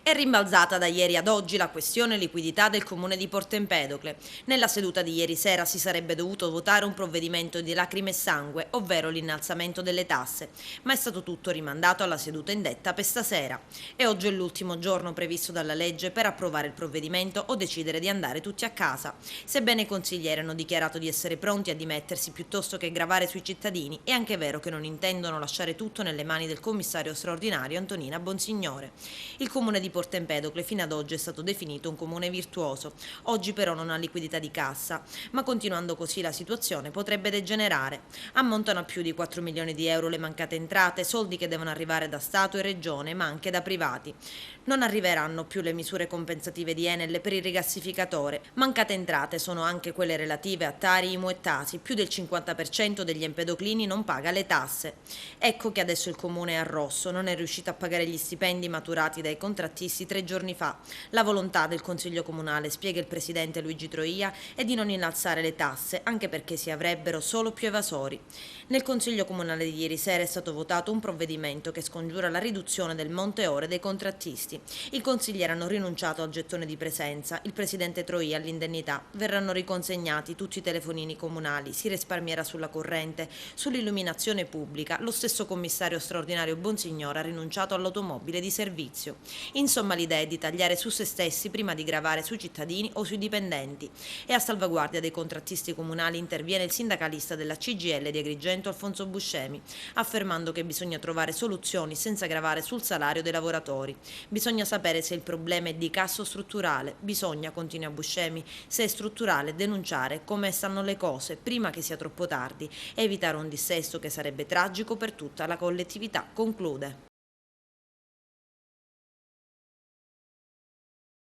È rimbalzata da ieri ad oggi la questione liquidità del comune di Porto Empedocle. Nella seduta di ieri sera si sarebbe dovuto votare un provvedimento di lacrime e sangue, ovvero l'innalzamento delle tasse, ma è stato tutto rimandato alla seduta indetta per stasera. E oggi è l'ultimo giorno previsto dalla legge per approvare il provvedimento o decidere di andare tutti a casa. Sebbene i consiglieri hanno dichiarato di essere pronti a dimettersi piuttosto che gravare sui cittadini, è anche vero che non intendono lasciare tutto nelle mani del commissario straordinario Antonina Bonsignore. Il comune di Porto Empedocle fino ad oggi è stato definito un comune virtuoso, oggi però non ha liquidità di cassa, ma continuando così la situazione potrebbe degenerare. Ammontano a più di 4 milioni di euro le mancate entrate, soldi che devono arrivare da Stato e Regione, ma anche da privati. Non arriveranno più le misure compensative di Enel per il rigassificatore. Mancate entrate sono anche quelle relative a Tari, Imu e Tasi, più del 50% degli empedoclini non paga le tasse. Ecco che adesso il comune è a rosso, non è riuscito a pagare gli stipendi maturati dai contrattisti 3 giorni fa. La volontà del Consiglio Comunale, spiega il presidente Luigi Troia, è di non innalzare le tasse, anche perché si avrebbero solo più evasori. Nel Consiglio Comunale di ieri sera è stato votato un provvedimento che scongiura la riduzione del monte ore dei contrattisti. I consiglieri hanno rinunciato al gettone di presenza, il presidente Troia all'indennità. Verranno riconsegnati tutti i telefonini comunali, si risparmierà sulla corrente, sull'illuminazione pubblica. Lo stesso commissario straordinario Bonsignore ha rinunciato all'automobile di servizio. Insomma, l'idea è di tagliare su se stessi prima di gravare sui cittadini o sui dipendenti. E a salvaguardia dei contrattisti comunali interviene il sindacalista della CGIL di Agrigento Alfonso Buscemi, affermando che bisogna trovare soluzioni senza gravare sul salario dei lavoratori. Bisogna sapere se il problema è di cassa o strutturale. Bisogna, continua Buscemi, se è strutturale, denunciare come stanno le cose prima che sia troppo tardi e evitare un dissesto che sarebbe tragico per tutta la collettività, conclude.